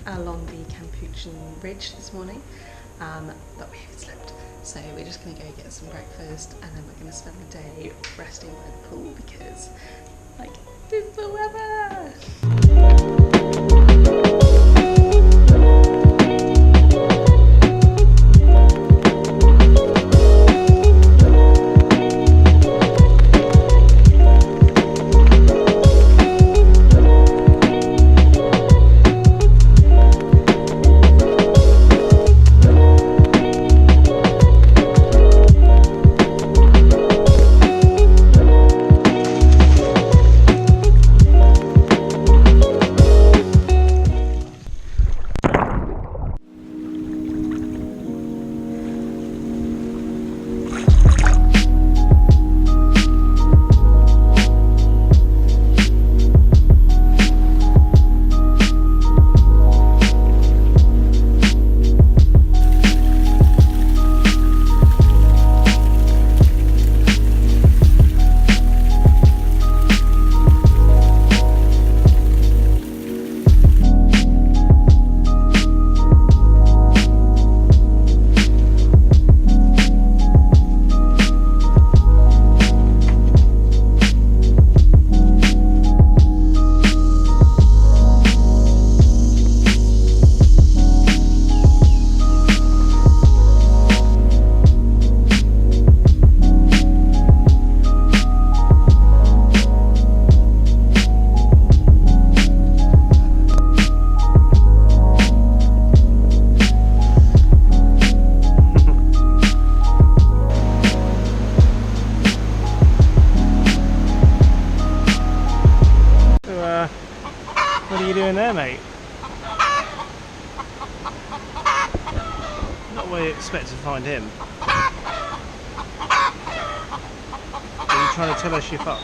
along the Campuchian Ridge this morning, but we overslept. So we're just going to go get some breakfast and then we're going to spend the day resting by the pool because, like, this is the weather! What are you doing there, mate? Not where you expect to find him. Are you trying to tell us you're fucked?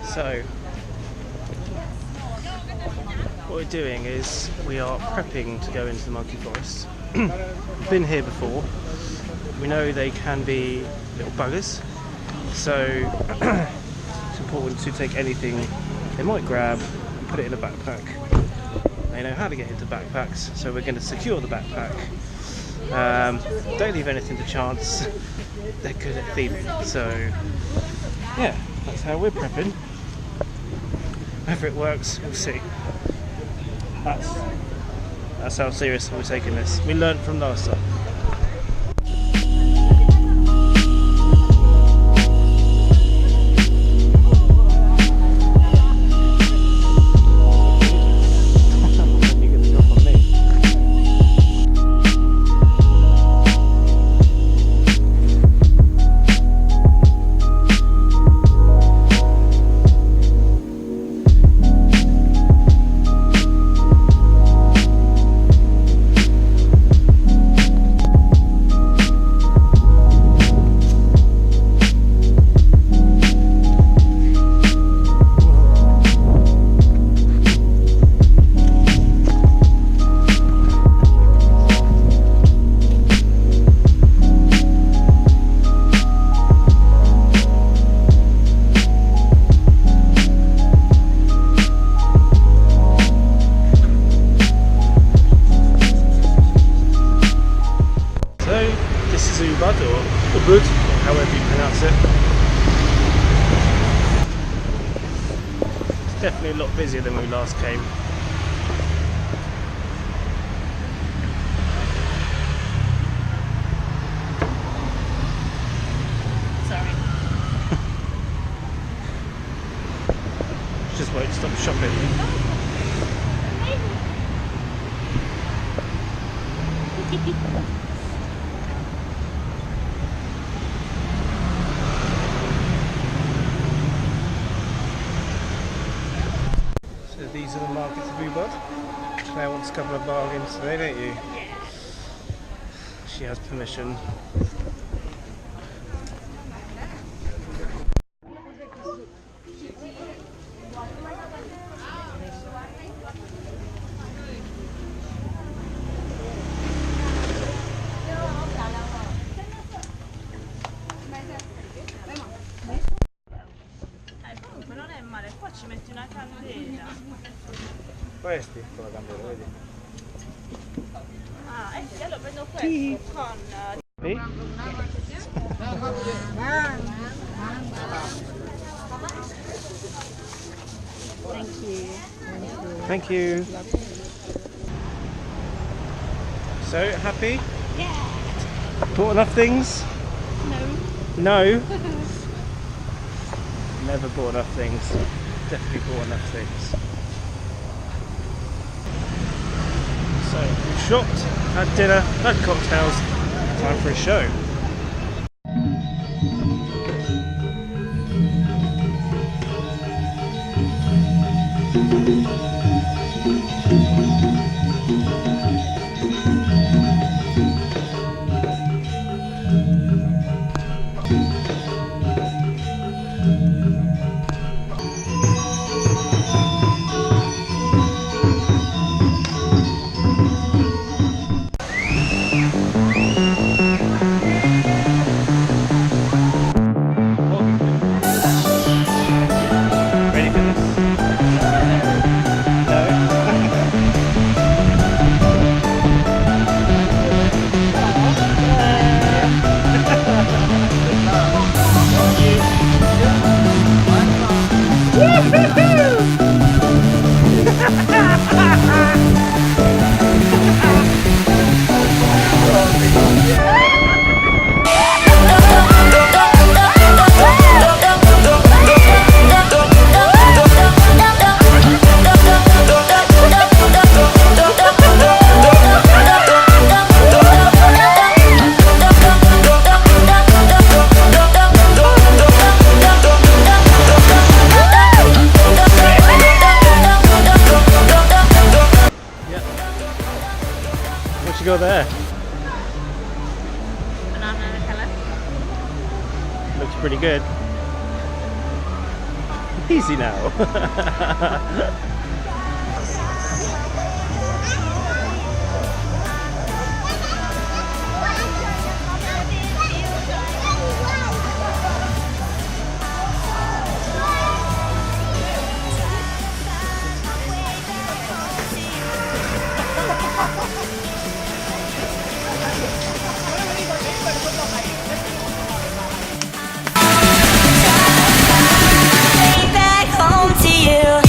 So, what we're doing is we are prepping to go into the monkey forest. We've been here before. We know they can be little buggers, so it's important to take anything they might grab and put it in a backpack. They know how to get into backpacks, so we're going to secure the backpack. Don't leave anything to chance. They're good at theming, so yeah, that's how we're prepping. Whether it works, we'll see. That's how serious we're taking this. We learned from last time. Ubud, or Ubud, however you pronounce it. It's definitely a lot busier than when we last came. Sorry. Just won't stop shopping. So these are the markets of Ubud. Claire wants a couple of bargains today, don't you? Yeah. She has permission. male, qua ci metti una candela. Questi con la candela, vedi? Ah, eh sì, allora prendo questo con... Sì? Thank you. Thank you. So, happy? Yeah. Bought enough things? No. No? Never bought enough things. Definitely bought enough things. So, we've shopped, had dinner, had cocktails, time for a show. Ready for this? What you got there? Banana and a colour. Looks pretty good. Easy now. Back home to you.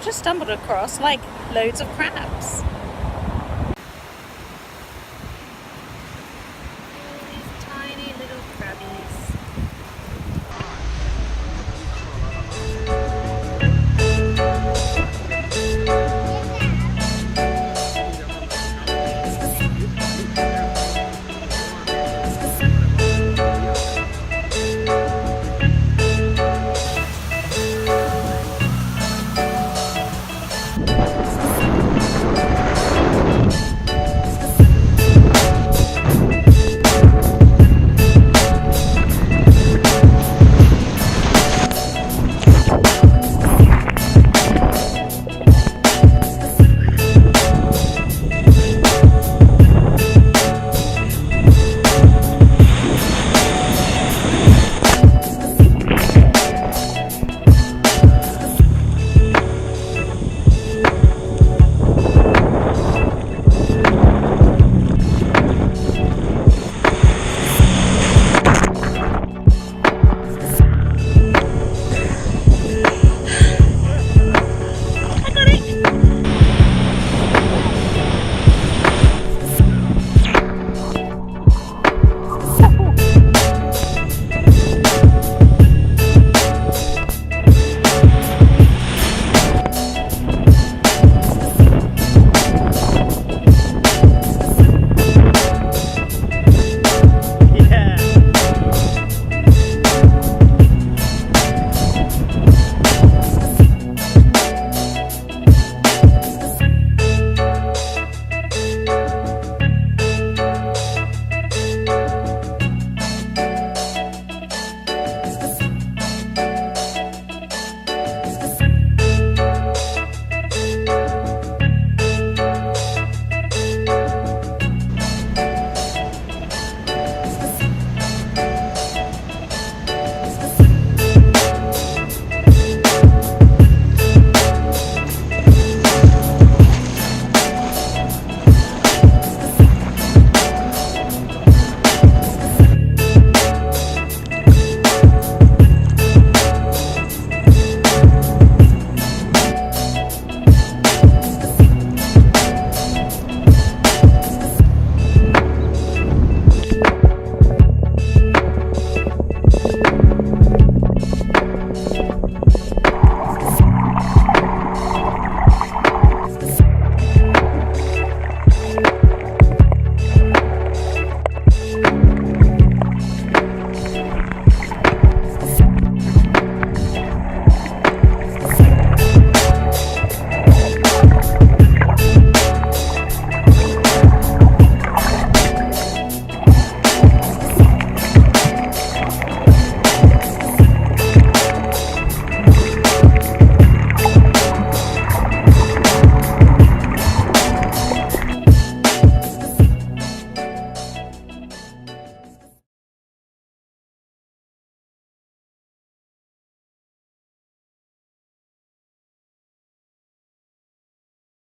Just stumbled across like loads of crabs.